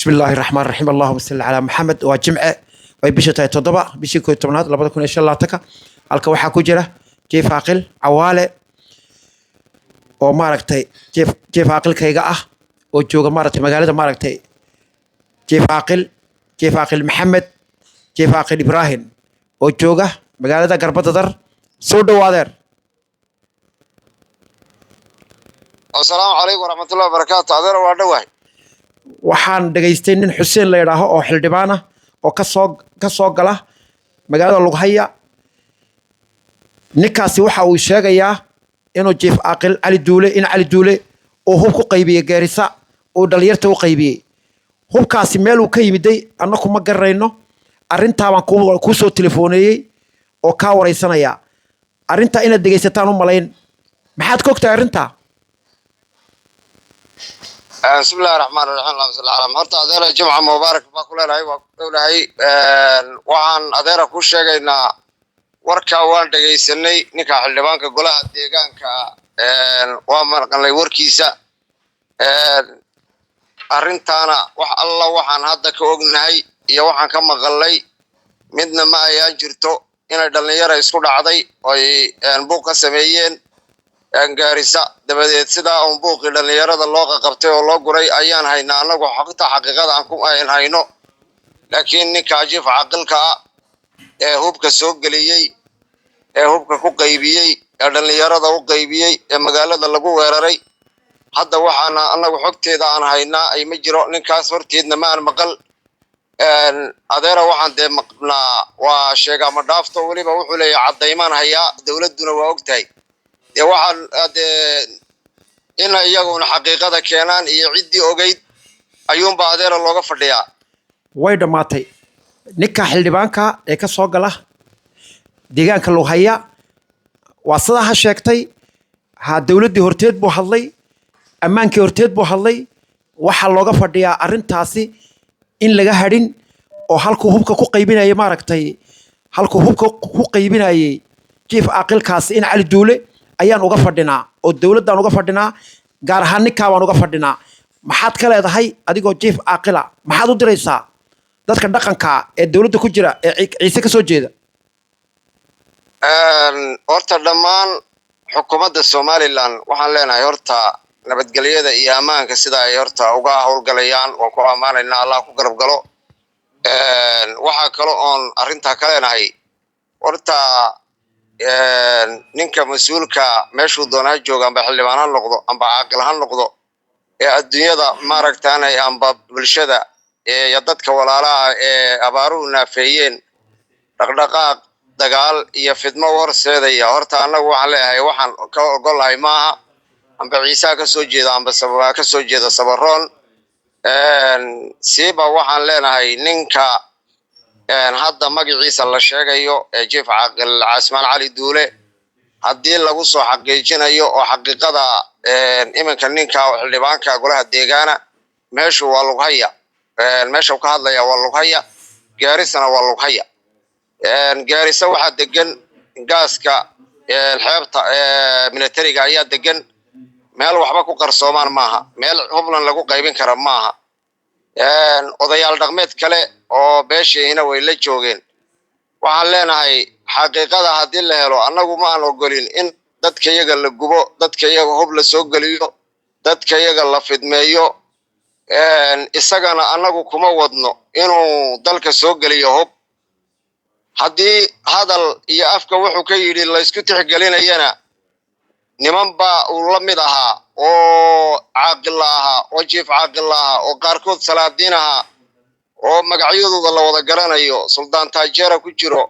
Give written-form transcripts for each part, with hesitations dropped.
بسم الله الرحمن الرحيم اللهم صل على محمد وجمعة ويبشتها تضبع بشي كوي تمنات لابد كون إن شاء الله تكا halka waxaa ku jira jiif aqil cawaale oo maaragtay jiif aqilkayga ah oo jooga maaragtay magaalada maaragtay jiif aqil maxamed jiif aqil ibraahim oo jooga magaalada garbada dar soo dhawaadeer السلام عليكم ورحمة الله وبركاته. هذا هو دواي. waxaan dhageystay nin xuseen la yiraahdo oo xildhibaan ah oo ka soo gala magaalada Lughaya ninkaasi waxa uu sheegayaa inuu jiif aqil cali duule oo hub ku qaybiyay gaarisa oo dhalinyarta u qaybiyay hubkaasi meel uu ka yimiday annagu ma garayno arinta baan ku soo telefoonayay oo ka wareysanaya arinta inaad dhageysataan u malayn maxaad ka ogtahay arinta بسم الله الرحمن الرحيم. اللهم صل على محمد. هذا جمعة مبارك باكل هاي وقول هاي وعن هذا كل شيء إن وركا وان دقيسني نكاح اللي بانك قلها ديجان كا وامر قال لي وركيسة أرنتانا الله وحن هذا كوجنهاي يا وحن كم قال لي مدنا ما ينجرتو إن الدنيا يسكت عضي وينبوك سميين gaarisa dabadeed sida aan buuqi dhalinyarada loo qabtay oo loo guray ayaan haynaa anagu xaqiiqada aan ku hayno laakiin ninka jiif aqalka ee hubka soo galiyay ee hubka ku qaybiyay ee dhalinyarada u qaybiyay ee magaalada lagu weeraray hadda waxaan anagu xogteeda aan haynaa ay ma jiro ninkaas horteedna ma aan maqal adeera waxaan de maqnaa waa sheega ma dhaafto waliba wuxuu leeyahay cadeymaan hayaa dawladuna waa ogtahay waxaan in iyaguna xaqiiqada keenaan iyo cidii ogeyd ayuun baa adeer looga fadhiyaa way dhamaatay ninka xildhibaanka ee ka soo gala deegaanka Lughaya waa sida ha sheegtay ha dawladii horteed buu hadlay ammaankii horteed buu hadlay waxa looga fadhiyaa arintaasi in laga hadhin oo halku hubka ku qaybinayay maaragtay halku hubka ku qaybinayay jiif aqilkaas in cali duule ayaan uga fadhinaa oo dawladdan uga fadhinaa gaar ahaan ninka baan uga fadhinaa maxaad ka leedahay adigoo jiif aqila maxaad u diraysaa dadka dhaqanka ee dawladda ku jira ee ciise ka soo jeeda horta dhammaan xukuumadda Somaliland waxaan leenahay horta nabadgelyada iyo ammaanka sida ay horta uga howlgalayaan oo ku amaanaynaa Allah ku garab galo waxa kale oo arinta ka leenahay horta ninka mas'uulka meeshuu doonaa jooga amba xildhibaan ha noqdo amba aqal ha noqdo ee adduunyada maaragtaanay amba bulshada ee dadka walaalaha ee abaaruhu naafeeyeen dhaqdhaqaaq dagaal iyo fidmo horseedaya horta anagu waxaan leeyahay waxaan ka ogolahay maaha amba ciise ka soo jeeda amba sababa ka soo jeeda sabaroon siiba waxaan leenahay ninka hadda magaciisa la sheegayo ee jiif aqal Casmaan Cali Duule haddii lagu soo xaqiijinayo oo xaqiiqada iminka ninka xildhibaanka golaha deegaana meeshu waa Lughaya meesha ka hadlaya waa Lughaya gaarisana waa Lughaya gaarisa waxa degan gaaska xeebta militariga ayaa degan meel waxba ku qarsoomaan maaha meel hublan lagu qaybin kara maaha odayaal dhaqameed kale oo beeshiina way la joogeen waxaan leenahay xaqiiqada hadii la helo anagu ma aan ogolin in dadka iyaga la gubo dadka iyaga hub la soo galiyo dadka iyaga la fidmeeyo isagana anagu kuma wadno inuu dalka soo galiyo hub hadii hadal iyo afka wuxuu ka yiri la isku tixgelinayana niman baa uu la mid ahaa oo aqal ahaa oo jiif aqal ahaa oo qaarkood salaadiin ahaa oo magacyadooda la wada garanayo suldaan taajera ku jiro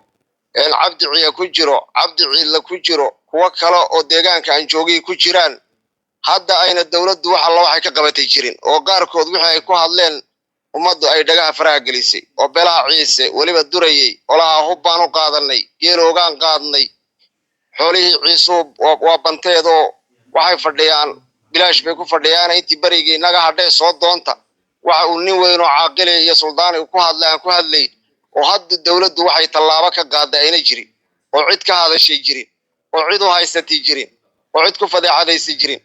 cabdi ciya ku jiro cabdi ciila ku jiro kuwa kale oo deegaanka aan joogay ku jiraan hadda ayna dawladdu waxa la waxay ka qabatay jirin oo qaarkood wixii ay ku hadleen ummaddu ay dhagaha faraha gelisay oo beelaha ciise waliba durayay olaha hubbaan u qaadanay geeloogaan qaadnay xoolihii ciisuub waa banteedo waxay fadhiyaan bilaash bay ku fadhiyaan intii barigii naga hadhay soo doonta waxa uu nin weyn oo caaqil iyo suldaan ku hadlay oo hadda dawladdu waxay tallaabo ka qaaday ayna jirin oo cid ka hadashay jirin oo cid u haysatay jirin oo cid ku fadeexadaysay jirin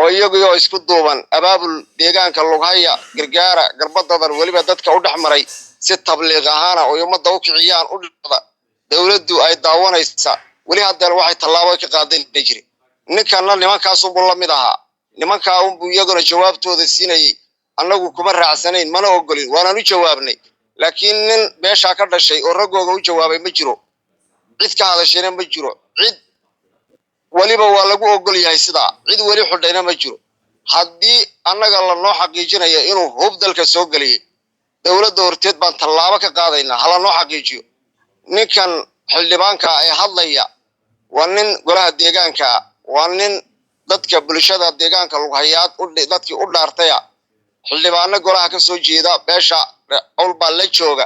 oo iyagoo isku duuban abaabul deegaanka Lughaya gargaara garbadadar waliba dadka u dhaxmaray si tabliiq ahaan oo ummadda u kiciyaan u dhigada dawladdu ay daawanaysa wali hadda waxay tallaabo ka qaadeen jiri ninkanna nimankaas uu la mid ahaa nimanka uu iyaguna jawaabtooda siinay annagu kuma raacsanayn mana ogolin waana u jawaabnay laakiin nin meesha ka dhashay oo ragooga u jawaabay ma jiro cid ka hadashayna ma jiro cid waliba waa lagu ogol yahay sida cid wali xudhayna ma jiro haddii annaga la noo xaqiijinayo inuu hub dalka soo galiyay dawladda horteed baan tallaabo ka qaadaynaa hala noo xaqiijiyo ninkan xildhibaanka ay hadlaya waa nin golaha deegaanka waa nin dadka bulshada deegaanka Lughayaad dadkii u dhaartay xildhibaano golaha ka soo jeeda beesha awlba la jooga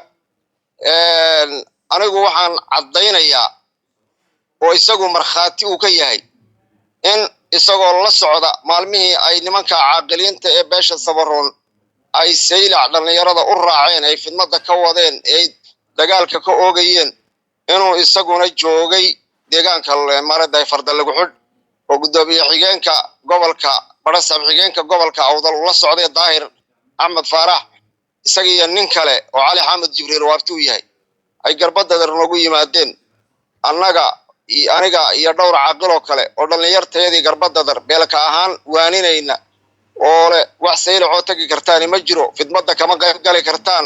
anigu waxaan cadaynayaa oo isagu markhaati uu ka yahay in isagoo la socda maalmihii ay nimanka caaqiliinta ee beesha Sabaroon ay saylac dhalinyarada u raaceen ay fidmada ka wadeen ay dagaalka ka oogayeen inuu isaguna joogay deegaanka Maaraday farda lagu xud oo gudoomiye xigeenka gobolka barasab xigeenka gobolka Awdal ula socday Daahir Ahmed Faarax isagiyo nin kale oo Cali Xamed Jibriil waabtu yahay ay garbadadar noogu yimaadeen aniga iyo dhowr caaqil oo kale oo dhalinyarteedii garbadadar beelka ahaan waaninayna oo le wax saylac oo tagi kartaan ma jiro fidmada kama qayb gali kartaan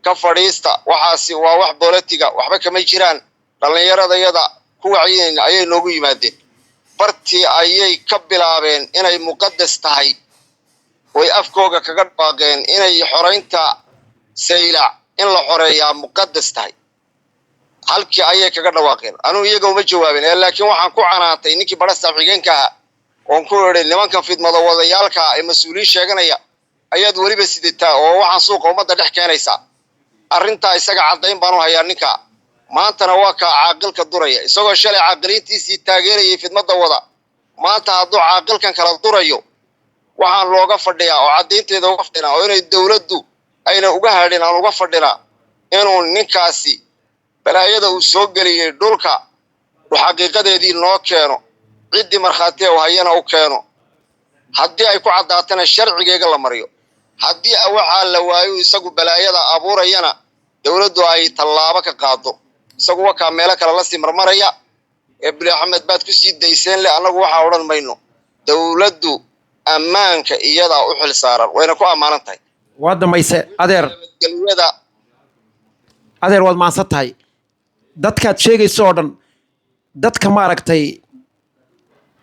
ka fadhiista waxaasi waa wax bolitiga waxba kama jiraan dhalinyaradayada ku wacyiin ayay noogu yimaadeen bartii ayay ka bilaabeen inay muqaddas tahay way afkooga kaga dhaaqeen inay xoreynta saylac in la xoreeyaa muqaddas tahay halkii ayay kaga dhawaaqeen anuu iyaga uma jawaabin laakiin waxaan ku canaantay ninkii barasab xigeenka oo ku yiri nimanka fidmada wadayaalka ay mas'uuliin sheeganaya ayaad waliba sidataa oo waxaan suuqa ummadda dhex keenaysa arrinta isaga cadayn baan u hayaa ninka maantana waa ka caaqilka duraya isagoo shalay caaqiliintiisii taageerayay fidmada wada maanta hadduu caaqilkan kala durayo waxaan looga fadhiyaa oo cadaynteeda uga fadhinaa oo inay dawladdu ayna uga hadhin aan uga fadhinaa inuu ninkaasi balaayada uu soo galiyay dhulka xaqiiqadeedii noo keeno cidii markhaati oo hayana u keeno haddii ay ku cadaatana sharcigeega la mariyo haddii waxa la waayo isagu balaayada abuurayana dawladdu ay tallaabo ka qaado isagu waa ka meel kale la sii marmaraya ibn Ahmed baad ku sii dayseen le anagu waxa oran mayno dawladdu ammaanka iyada u xil saaran wayna ku amaanan tahay wadamayse adeer waad maansan tahay dadkaad sheegayso oo dhan dadka maaragtay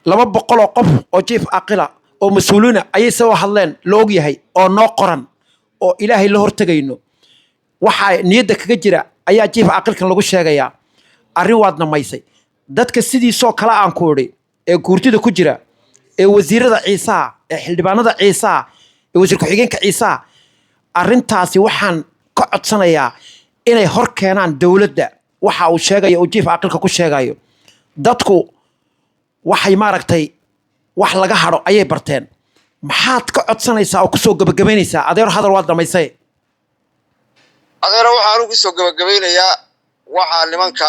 200 oo qof oo jiif aqila oo mas'uuliina ayay soo hadleen loo yahay oo noo qoran oo ilaahay la hortagayno waxa niyada kaga jira ayaa jiif aqilkan lagu sheegayaa arrin waad namaysay dadka sidiisoo kala aan ku ori ee guurtida ku jira ee wasiirada Ciisa ee xildhibaanada Ciisa ee wasiir ku-xigeenka Ciisa arrintaasi waxaan ka codsanayaa inay hor keenaan dawladda waxa uu sheegayo jiif aqilka ku sheegayo dadku waxay maaragtay wax laga haro ayay barteen maxaad ka codsanaysaa oo ku soo gabagabeynaysaa adeer hadal waad dhamaysay adeer waxaan ugu soo gabagabeynayaa waxa nimanka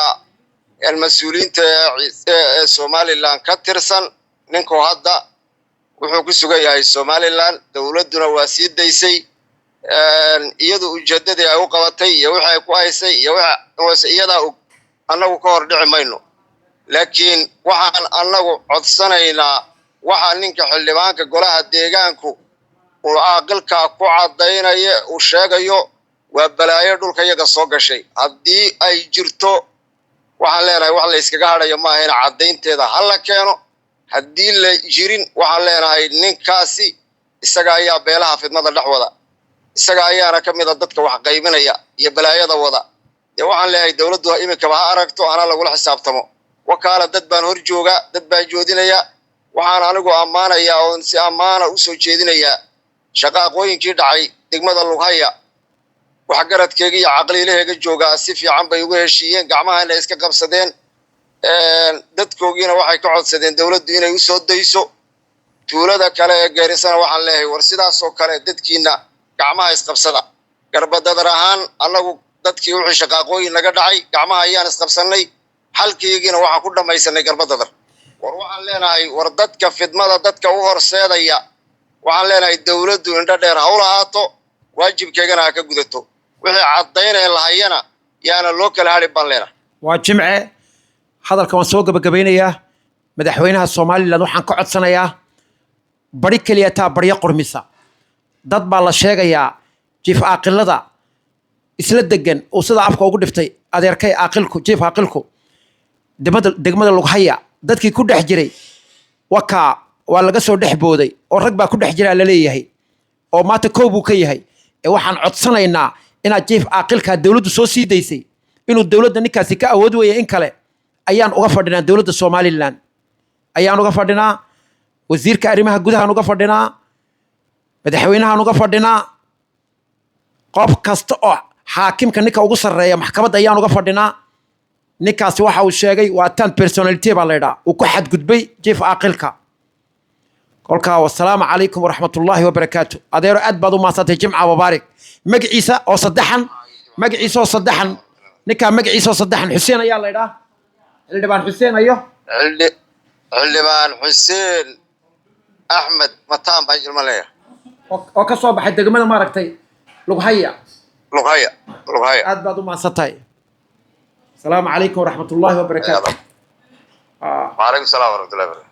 mas'uuliyiinta ee Somaliland ka tirsan ninku hadda wuxuu ku sugan yahay Somaliland dawladduna waa sii daysay iyadu ujeedadii ay u qabatay iyo waxa ay ku haysay iyo waxa iyada annagu ka hor dhici mayno laakiin waxaan annagu codsanaynaa waxa ninka xildhibaanka golaha deegaanku uu aqalka ku cadaynaya uu sheegayo waa balaayo dhulka iyaga soo gashay haddii ay jirto waxaan leenahay wax la iskaga harayo ma ahayn cadaynteeda hal keeno haddii la jirin waxaan leenahay ninkaasi isaga ayaa beelaha fidmada dhaxwada isaga ayaana kamid ah dadka wax qaybinaya iyo balaayada wada waxaan leeyahay dawladdu imika ba aragto ana lagu la xisaabtamo wakaala dad baan hor jooga dad baan joodinaya waxaan anigu amaanaya oo si amaana u soo jeedinaya shaqooyinkii dhacay degmada Lughaya wax garadkeega iyo aqliileheega jooga si fiican bay ugu heshiiyeen gacmaha inay iska qabsadeen dadkoogiina waxay ka codsadeen dawladdu inay u soo dayso tuulada kale ee Geerisana waxaan leeyahay war sidaas oo kale dadkiina gacmaha isqabsada garbadadar ahaan anagu dadkii wixii shaqooyin laga dhacay gacmaha ayaan isqabsanay halkiigina waxaan ku dhamaysanay garbadadar waxaan leenahay war dadka fidmada dadka u horseedaya waxaan leenahay dawladdu indho dheer ha u lahaato waajibkeegana ha ka gudato wixii caddaynaya lahayana yaana loo kala hadhi baan leenahay waa jimce hadalka waan soo gabagabeynayaa madaxweynaha Soomaaliland waxaan ka codsanayaa bari kaliya taa bariya qormisa dad baa la sheegayaa jiif aqilada isla degan oo sida afka ugu dhiftay adeerkay aqilku jiif aqilku degmada Lughaya dadkii ku dhex jiray waa laga soo dhex booday oo rag baa ku dhex jira la leeyahay oo maanta koob uu ka yahay ee waxaan codsanaynaa inaad jiif aqilka dawladdu soo sii daysay inuu dawladda ninkaasi ka awood weeye in kale ayaan uga fadhinaa dawladda Soomaaliland ayaan uga fadhinaa wasiirka arrimaha gudaha uga fadhinaa madaxweynaha uga fadhinaa qof kasta oo xaakimka ninka ugu sareeya maxkamadda ayaan uga fadhinaa ninkaasi waxa uu sheegay waa tan personality baa leeyahay uu ku xad gudbay jiif aqilka kolka wassalaamu calaykum waraxmatullaahi wabarakaatu adeero aad baad u maasatay jimca mubaarak magaciisa oo saddexan ninka magaciisa oo saddexan Xuseen ayaa leeyahay xildhibaan Xuseen ayo xildhibaan Xuseen Ahmed Mataan baa jirmalaya oo ka soo baxay degmada maaragtay Lughaya aad baad u maasatay السلام عليكم ورحمة الله وبركاته. وعليكم السلام ورحمة الله وبركاته.